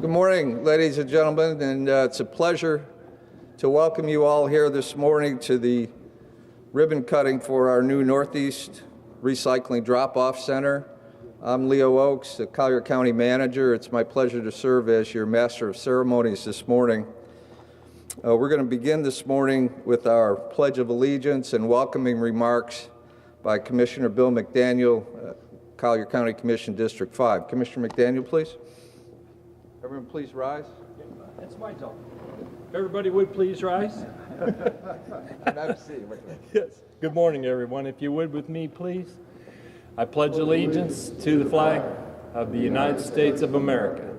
Good morning, ladies and gentlemen, and it's a pleasure to welcome you all here this morning to the ribbon cutting for our new Northeast Recycling Drop-Off Center. I'm Leo Oakes, the Collier County Manager. It's my pleasure to serve as your Master of Ceremonies this morning. We're going to begin this morning with our Pledge of Allegiance and welcoming remarks by Commissioner Bill McDaniel, Collier County Commission District 5. Commissioner McDaniel, please. Everyone please rise. That's my job. If everybody would please rise. Yes. Good morning, everyone. If you would with me, please. I pledge allegiance to the flag of the United States of America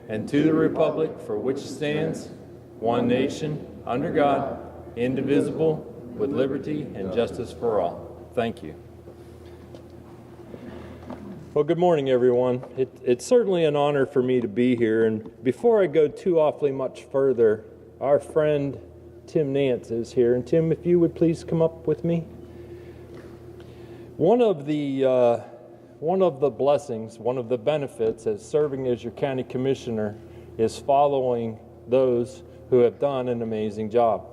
and to the republic for which it stands, one nation, under God, indivisible, with liberty and justice for all. Thank you. Well, good morning, everyone. It's certainly an honor for me to be here. And before I go too awfully much further, our friend Tim Nance is here. And Tim, if you would please come up with me. One of the blessings, one of the benefits as serving as your county commissioner is following those who have done an amazing job.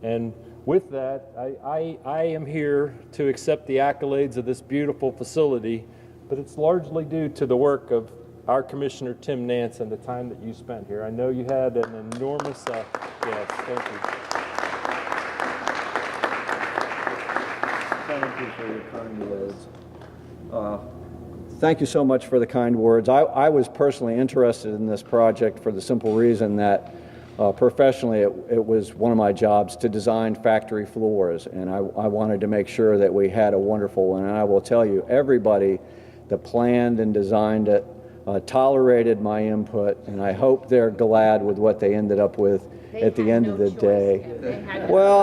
And with that, I am here to accept the accolades of this beautiful facility, but it's largely due to the work of our Commissioner Tim Nance and the time that you spent here. I know you had an enormous, yes, thank you. Thank you for your kind words. Thank you so much for the kind words. I was personally interested in this project for the simple reason that professionally it was one of my jobs to design factory floors, and I wanted to make sure that we had a wonderful one. And I will tell you, everybody that planned and designed it tolerated my input, and I hope they're glad with what they ended up with at the end of the day. Well,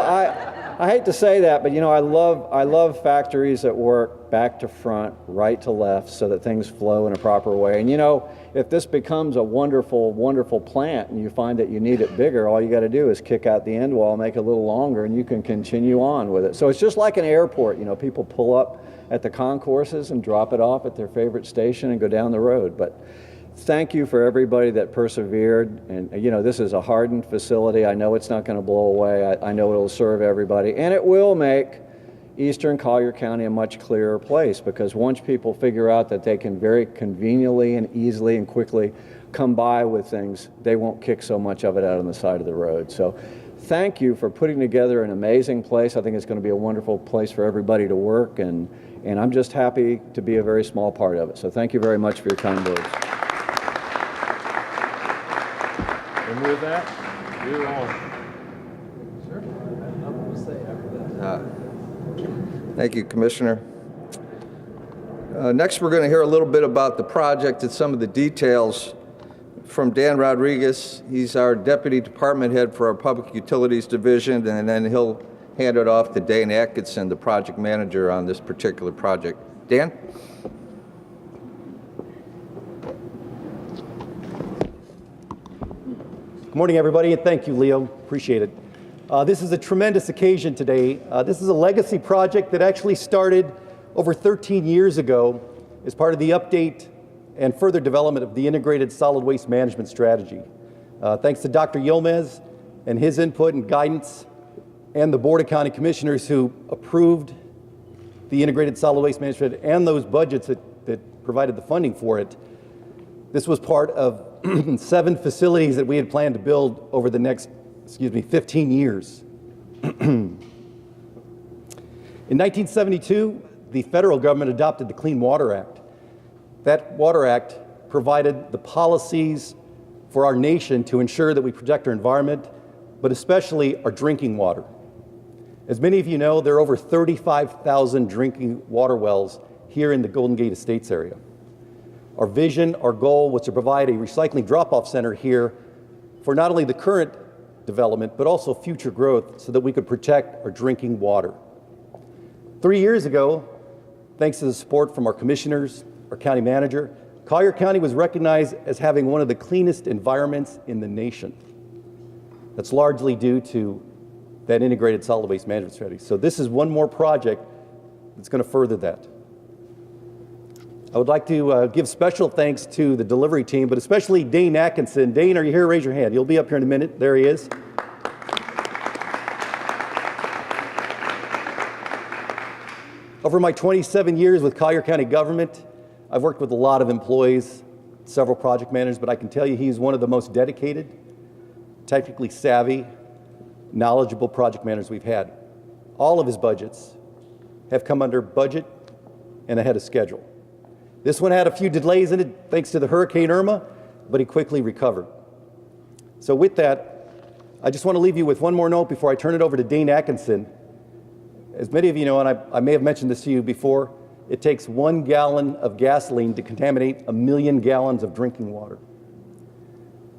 I hate to say that, but you know, I love factories that work back to front, right to left, so that things flow in a proper way. And you know, if this becomes a wonderful, wonderful plant and you find that you need it bigger, all you got to do is kick out the end wall, make it a little longer, and you can continue on with it. So it's just like an airport. You know, people pull up at the concourses and drop it off at their favorite station and go down the road. But thank you for everybody that persevered. And you know, this is a hardened facility. I know it's not going to blow away. I know it'll serve everybody, and it will make Eastern Collier County a much clearer place, because once people figure out that they can very conveniently and easily and quickly come by with things, they won't kick so much of it out on the side of the road. So thank you for putting together an amazing place. I think it's going to be a wonderful place for everybody to work, and I'm just happy to be a very small part of it. So thank you very much for your kind words. And with that, you're on. Thank you, Commissioner. Next, we're going to hear a little bit about the project and some of the details from Dan Rodriguez. He's our Deputy Department Head for our Public Utilities Division, and then he'll hand it off to Dane Atkinson, the Project Manager on this particular project. Dan? Good morning, everybody, and thank you, Leo. Appreciate it. This is a tremendous occasion today. This is a legacy project that actually started over 13 years ago as part of the update and further development of the Integrated Solid Waste Management Strategy. Thanks to Dr. Yilmaz and his input and guidance, and the Board of County Commissioners who approved the Integrated Solid Waste Management and those budgets that provided the funding for it. This was part of 7 facilities that we had planned to build over the next 15 years. In 1972, the federal government adopted the Clean Water Act. That Water Act provided the policies for our nation to ensure that we protect our environment, but especially our drinking water. As many of you know, there are over 35,000 drinking water wells here in the Golden Gate Estates area. Our vision, our goal was to provide a recycling drop-off center here for not only the current development, but also future growth, so that we could protect our drinking water. 3 years ago, thanks to the support from our commissioners, our county manager, Collier County was recognized as having one of the cleanest environments in the nation. That's largely due to that integrated solid waste management strategy. So this is one more project that's going to further that. I would like to give special thanks to the delivery team, but especially Dane Atkinson. Dane, are you here? Raise your hand. You'll be up here in a minute. There he is. Over my 27 years with Collier County government, I've worked with a lot of employees, several project managers, but I can tell you he's one of the most dedicated, technically savvy, knowledgeable project managers we've had. All of his budgets have come under budget and ahead of schedule. This one had a few delays in it thanks to the Hurricane Irma, but he quickly recovered. So with that, I just want to leave you with one more note before I turn it over to Dane Atkinson. As many of you know, and I may have mentioned this to you before, it takes 1 gallon of gasoline to contaminate 1 million gallons of drinking water.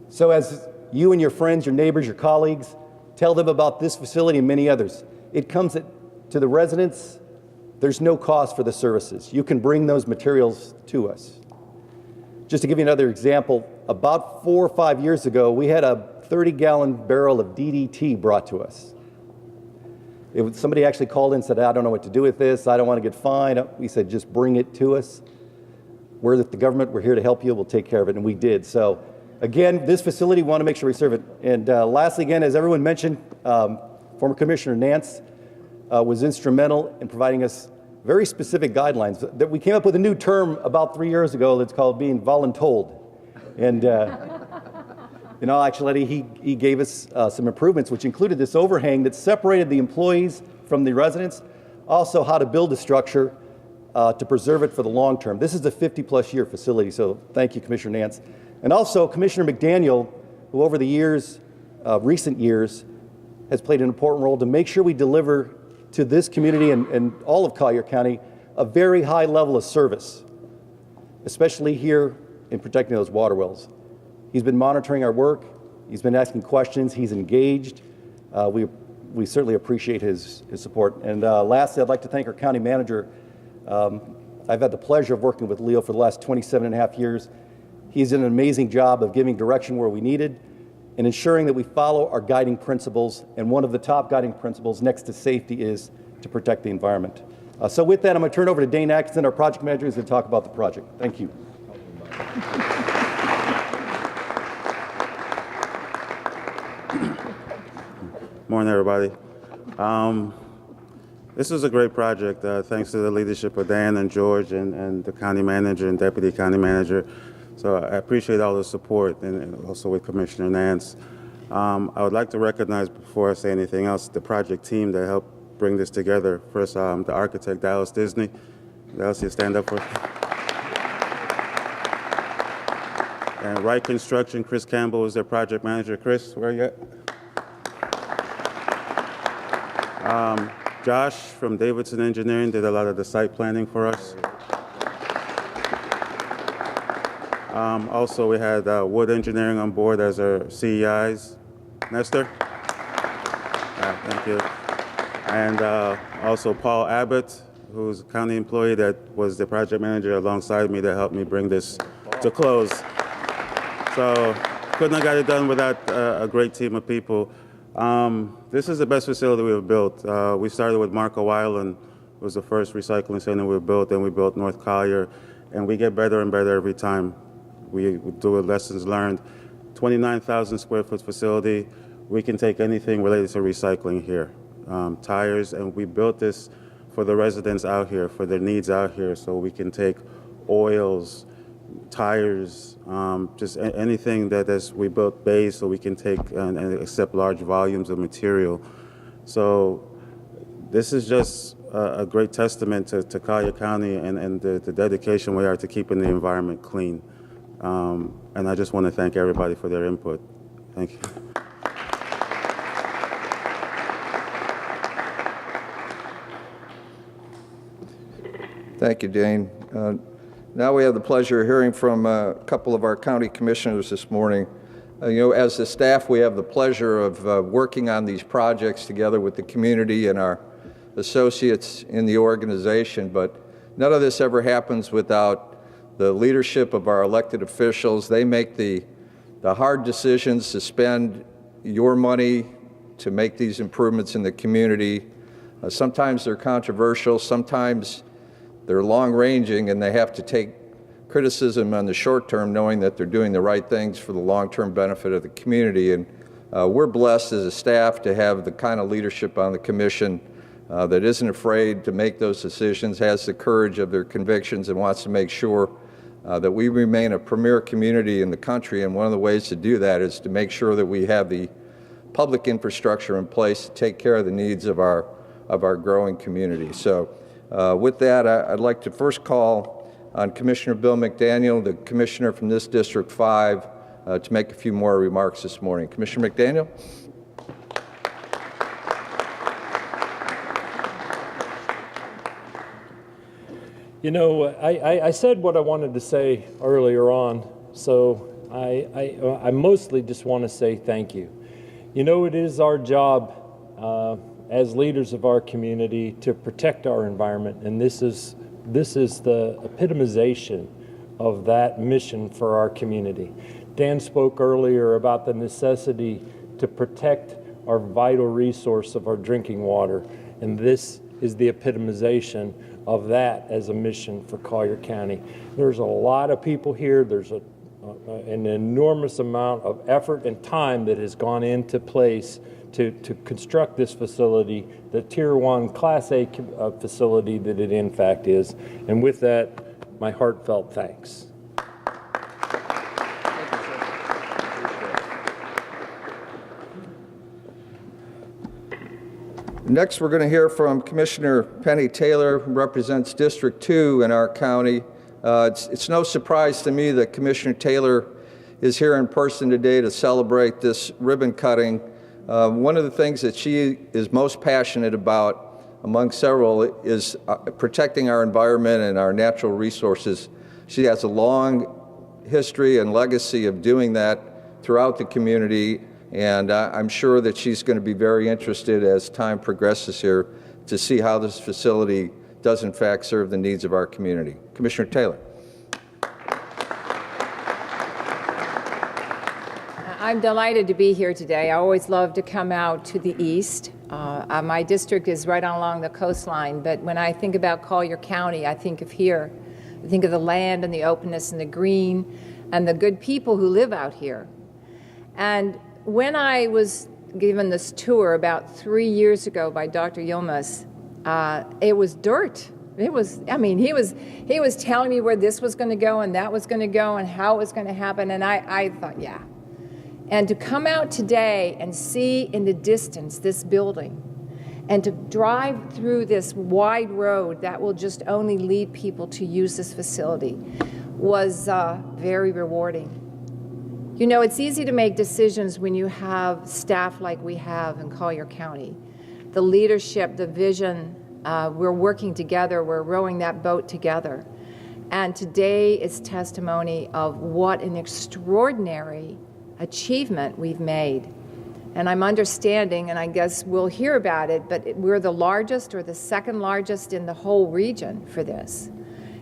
So as you and your friends, your neighbors, your colleagues, tell them about this facility and many others, it comes to the residents. There's no cost for the services. You can bring those materials to us. Just to give you another example, about 4 or 5 years ago, we had a 30-gallon barrel of DDT brought to us. Somebody actually called in and said, I don't know what to do with this. I don't want to get fined. We said, just bring it to us. We're the government. We're here to help you. We'll take care of it. And we did. So again, this facility, we want to make sure we serve it. And lastly, again, as everyone mentioned, former Commissioner Nance was instrumental in providing us very specific guidelines. That we came up with a new term about 3 years ago that's called being voluntold. And in all actuality, he gave us some improvements, which included this overhang that separated the employees from the residents, also how to build a structure to preserve it for the long term. This is a 50-plus year facility, so thank you, Commissioner Nance. And also Commissioner McDaniel, who over the years, recent years, has played an important role to make sure we deliver to this community and all of Collier County a very high level of service, especially here in protecting those water wells. He's been monitoring our work. He's been asking questions. He's engaged. We certainly appreciate his support. And lastly, I'd like to thank our county manager. I've had the pleasure of working with Leo for the last 27 and a half years. He's done an amazing job of giving direction where we needed and ensuring that we follow our guiding principles. And one of the top guiding principles next to safety is to protect the environment. So with that, I'm going to turn it over to Dane Atkinson, our project manager, who's going to talk about the project. Thank you. Morning, everybody. This is a great project, thanks to the leadership of Dan and George and the county manager and deputy county manager. So I appreciate all the support, and also with Commissioner Nance. I would like to recognize, before I say anything else, the project team that helped bring this together. First, the architect, Dallas Disney. Dallas, you stand up for And Wright Construction, Chris Campbell is their project manager. Chris, where are you at? Josh from Davidson Engineering did a lot of the site planning for us. Also, we had Wood Engineering on board as our CEIs. Nestor? Thank you. And also Paul Abbott, who's a county employee that was the project manager alongside me that helped me bring this to close. So couldn't have got it done without a great team of people. This is the best facility we've built. We started with Marco Island. It was the first recycling center we built, and we built North Collier, and we get better and better every time. We do lessons learned. 29,000 square foot facility. We can take anything related to recycling here. Tires, and we built this for the residents out here, for their needs out here, so we can take oils, tires, just anything we built bays so we can take and accept large volumes of material. So this is just a great testament to Collier County and the dedication we are to keeping the environment clean. And I just want to thank everybody for their input. Thank you. Thank you, Dane. Now we have the pleasure of hearing from a couple of our county commissioners this morning. As the staff, we have the pleasure of working on these projects together with the community and our associates in the organization, but none of this ever happens without the leadership of our elected officials. They make the hard decisions to spend your money to make these improvements in the community. Sometimes they're controversial, sometimes they're long-ranging, and they have to take criticism on the short term, knowing that they're doing the right things for the long-term benefit of the community. And we're blessed as a staff to have the kind of leadership on the commission that isn't afraid to make those decisions, has the courage of their convictions, and wants to make sure that we remain a premier community in the country. And one of the ways to do that is to make sure that we have the public infrastructure in place to take care of the needs of our growing community. So with that, I'd like to first call on Commissioner Bill McDaniel, the commissioner from this District 5, to make a few more remarks this morning. Commissioner McDaniel. You know, I said what I wanted to say earlier on, so I mostly just want to say thank you. You know, it is our job as leaders of our community to protect our environment, and this is the epitomization of that mission for our community. Dan spoke earlier about the necessity to protect our vital resource of our drinking water, and this is the epitomization of that as a mission for Collier County. There's a lot of people here. There's an enormous amount of effort and time that has gone into place to construct this facility, the Tier 1 Class A facility that it in fact is. And with that, my heartfelt thanks. Next, we're going to hear from Commissioner Penny Taylor, who represents District 2 in our county. It's no surprise to me that Commissioner Taylor is here in person today to celebrate this ribbon cutting. One of the things that she is most passionate about, among several, is protecting our environment and our natural resources. She has a long history and legacy of doing that throughout the community, and I'm sure that she's going to be very interested as time progresses here to see how this facility does in fact serve the needs of our community. Commissioner Taylor. I'm delighted to be here today. I always love to come out to the east. My district is right along the coastline, but when I think about Collier County, I think of here. I think of the land and the openness and the green and the good people who live out here. And when I was given this tour about 3 years ago by Dr. Yilmaz, it was dirt. It was, I mean, he was telling me where this was going to go and that was going to go and how it was going to happen, and I thought, yeah. And to come out today and see in the distance this building and to drive through this wide road that will just only lead people to use this facility was very rewarding. You know, it's easy to make decisions when you have staff like we have in Collier County. The leadership, the vision, we're working together, we're rowing that boat together. And today is testimony of what an extraordinary achievement we've made. And I'm understanding, and I guess we'll hear about it, but we're the largest or the second largest in the whole region for this.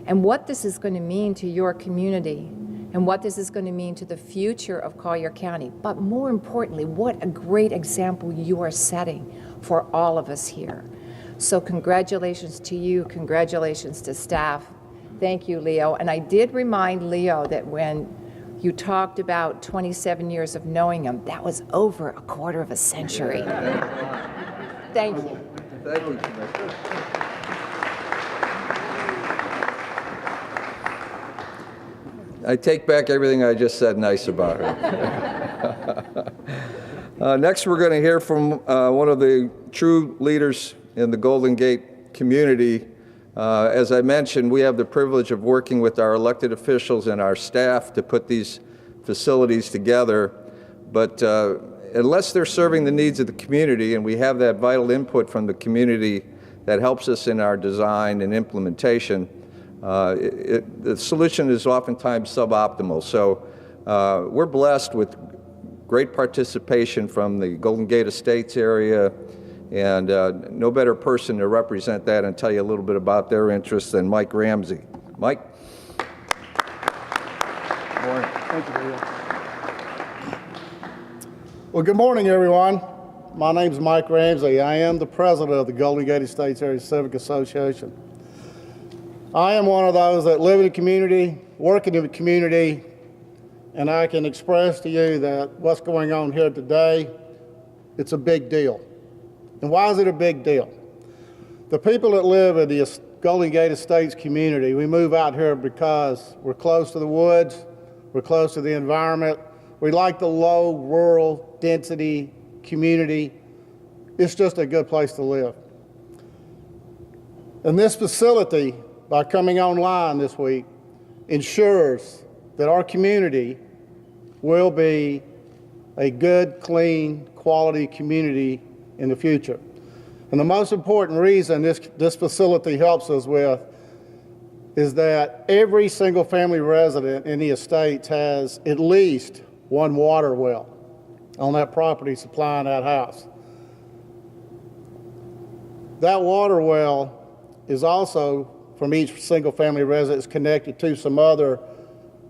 And what this is going to mean to your community and what this is going to mean to the future of Collier County. But more importantly, what a great example you are setting for all of us here. So congratulations to you, congratulations to staff. Thank you, Leo. And I did remind Leo that when you talked about 27 years of knowing him, that was over a quarter of a century. Thank you. Thank you, Commissioner. I take back everything I just said nice about her. Next, we're going to hear from one of the true leaders in the Golden Gate community. As I mentioned, we have the privilege of working with our elected officials and our staff to put these facilities together. But unless they're serving the needs of the community, and we have that vital input from the community that helps us in our design and implementation, the solution is oftentimes suboptimal. So we're blessed with great participation from the Golden Gate Estates area, and no better person to represent that and tell you a little bit about their interests than Mike Ramsay. Mike? Good morning. Thank you, Leo. Well, good morning, everyone. My name is Mike Ramsay. I am the president of the Golden Gate Estates Area Civic Association. I am one of those that live in the community, work in the community, and I can express to you that what's going on here today, it's a big deal. And why is it a big deal? The people that live in the Golden Gate Estates community, we move out here because we're close to the woods, we're close to the environment, we like the low rural density community. It's just a good place to live. And this facility, by coming online this week, ensures that our community will be a good, clean, quality community in the future. And the most important reason this facility helps us with is that every single family resident in the estates has at least one water well on that property supplying that house. That water well is also, from each single family resident, is connected to some other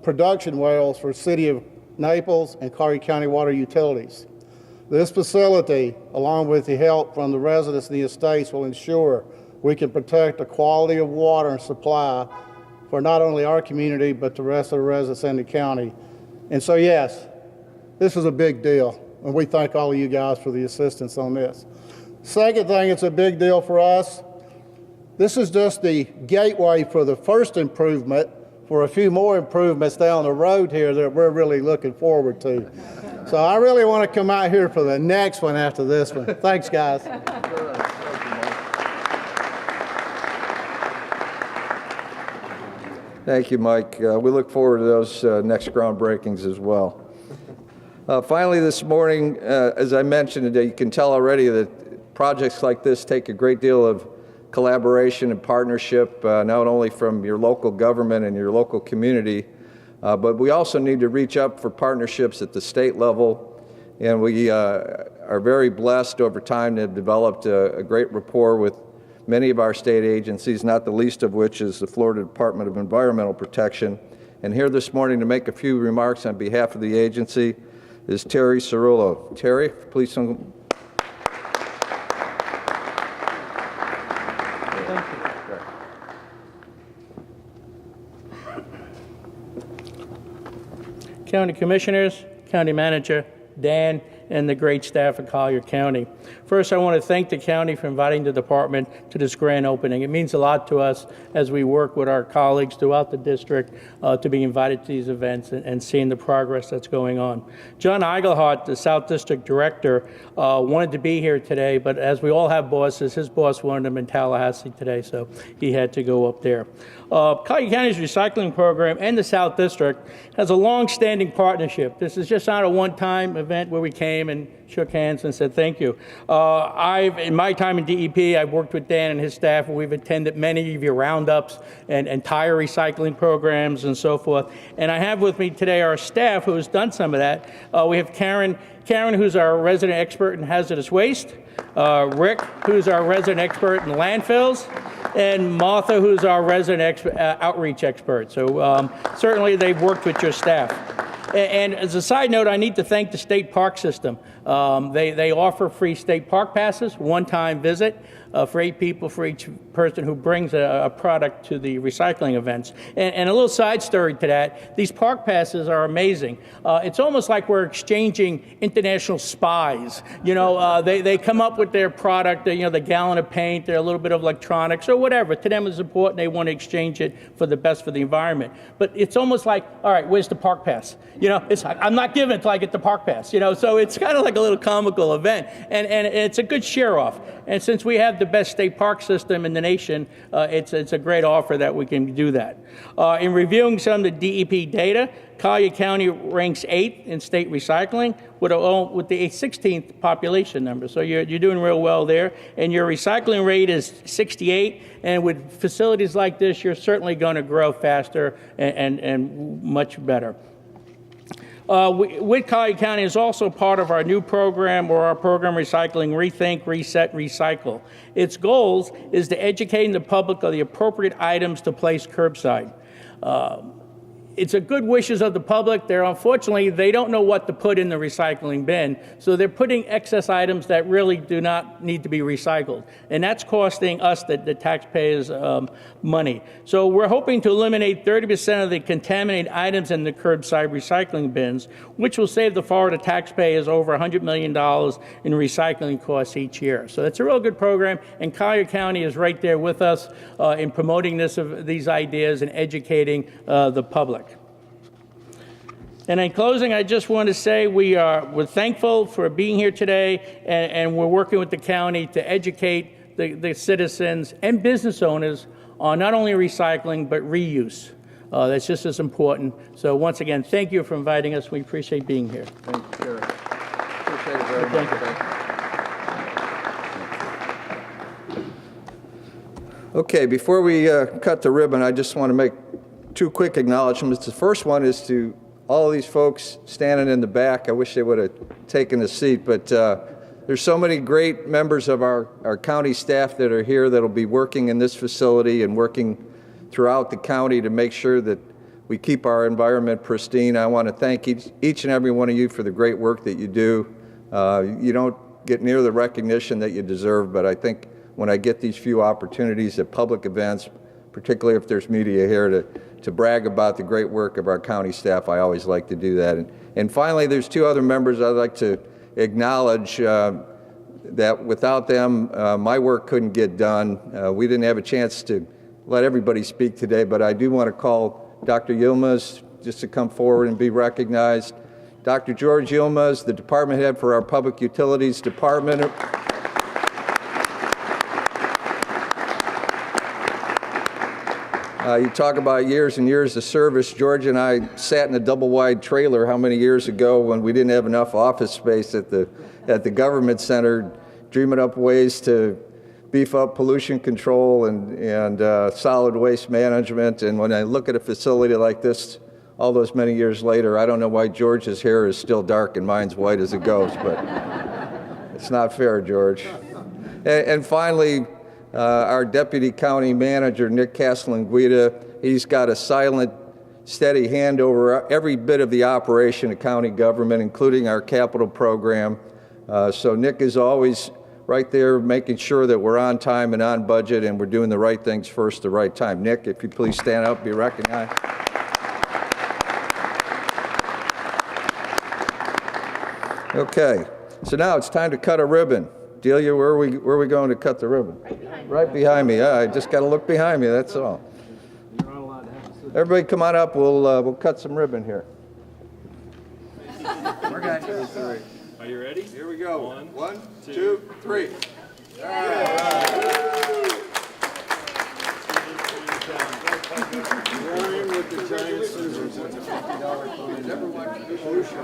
production wells for City of Naples and Collier County Water Utilities. This facility, along with the help from the residents of the estates, will ensure we can protect the quality of water and supply for not only our community, but the rest of the residents in the county. And so, yes, this is a big deal, and we thank all of you guys for the assistance on this. Second thing, it's a big deal for us. This is just the gateway for the first improvement for a few more improvements down the road here that we're really looking forward to. So I really want to come out here for the next one after this one. Thanks, guys. Thank you, Mike. We look forward to those next groundbreakings as well. Finally, this morning, as I mentioned, you can tell already that projects like this take a great deal of collaboration and partnership, not only from your local government and your local community, but we also need to reach up for partnerships at the state level. And we are very blessed over time to have developed a great rapport with many of our state agencies, not the least of which is the Florida Department of Environmental Protection. And here this morning to make a few remarks on behalf of the agency is Terry Cerullo. Terry, please come. County Commissioners, County Manager, Dan, and the great staff of Collier County. First, I want to thank the county for inviting the department to this grand opening. It means a lot to us as we work with our colleagues throughout the district to be invited to these events and seeing the progress that's going on. John Eigelhart, the South District Director, wanted to be here today, but as we all have bosses, his boss wanted him in Tallahassee today, so he had to go up there. Collier County's recycling program and the South District has a long-standing partnership. This is just not a one-time event where we came and shook hands and said thank you. In my time in DEP, I've worked with Dan and his staff, and we've attended many of your roundups and tire recycling programs and so forth. And I have with me today our staff who has done some of that. We have Karen, who's our resident expert in hazardous waste, Rick, who's our resident expert in landfills, and Martha, who's our resident outreach expert. So certainly they've worked with your staff. And as a side note, I need to thank the state park system. They offer free state park passes, one-time visit for 8 people for each person who brings a product to the recycling events. And a little side story to that, these park passes are amazing. It's almost like we're exchanging international spies. You know, they come up with their product, you know, the gallon of paint, a little bit of electronics or whatever. To them it's important. They want to exchange it for the best for the environment. But it's almost like, all right, where's the park pass? You know, it's I'm not giving it until I get the park pass. You know, so it's kind of like a little comical event, and it's a good share off. And since we have the best state park system in the nation, it's a great offer that we can do that. In reviewing some of the DEP data, Collier County ranks 8th in state recycling with the 16th population number. So you're doing real well there. And your recycling rate is 68. And with facilities like this, you're certainly going to grow faster and much better. With Collier County is also part of our new program, or our program Recycling Rethink, Reset, Recycle. Its goals is to educate the public on the appropriate items to place curbside. it's a good wishes of the public. Unfortunately, they don't know what to put in the recycling bin, so they're putting excess items that really do not need to be recycled, and that's costing us, the taxpayers, money. So we're hoping to eliminate 30% of the contaminated items in the curbside recycling bins, which will save the Florida taxpayers over $100 million in recycling costs each year. So that's a real good program, and Collier County is right there with us in promoting these ideas and educating the public. And in closing, I just want to say we're thankful for being here today, and we're working with the county to educate the citizens and business owners on not only recycling but reuse. That's just as important. So once again, thank you for inviting us. We appreciate being here. Thank you, Sheriff. Appreciate it very much. Thank you. Okay, before we cut the ribbon, I just want to make two quick acknowledgments. The first one is to all of these folks standing in the back. I wish they would have taken a seat, but there's so many great members of our county staff that are here that will be working in this facility and working throughout the county to make sure that we keep our environment pristine. I want to thank each and every one of you for the great work that you do. You don't get near the recognition that you deserve, but I think when I get these few opportunities at public events, particularly if there's media here, to brag about the great work of our county staff, I always like to do that. And finally, there's two other members I'd like to acknowledge that without them, my work couldn't get done. We didn't have a chance to let everybody speak today, but I do want to call Dr. Yilmaz just to come forward and be recognized. Dr. George Yilmaz, the department head for our Public Utilities Department. You talk about years and years of service. George and I sat in a double-wide trailer how many years ago when we didn't have enough office space at the government center, dreaming up ways to beef up pollution control and solid waste management. And when I look at a facility like this all those many years later, I don't know why George's hair is still dark and mine's white as a ghost, but it's not fair, George. And finally, our Deputy County Manager, Nick Castellanguida, he's got a silent, steady hand over every bit of the operation of county government, including our capital program. So Nick is always right there making sure that we're on time and on budget and we're doing the right things first, the right time. Nick, if you please stand up, be recognized. Okay, so now it's time to cut a ribbon. Delia, where are we going to cut the ribbon? Right behind me. I just got to look behind me, that's all. Everybody come on up, we'll cut some ribbon here. Okay. Are you ready? Here we go. One, 2, two, 3. With the giant scissors, it's a $50 fine. Never watched pollution.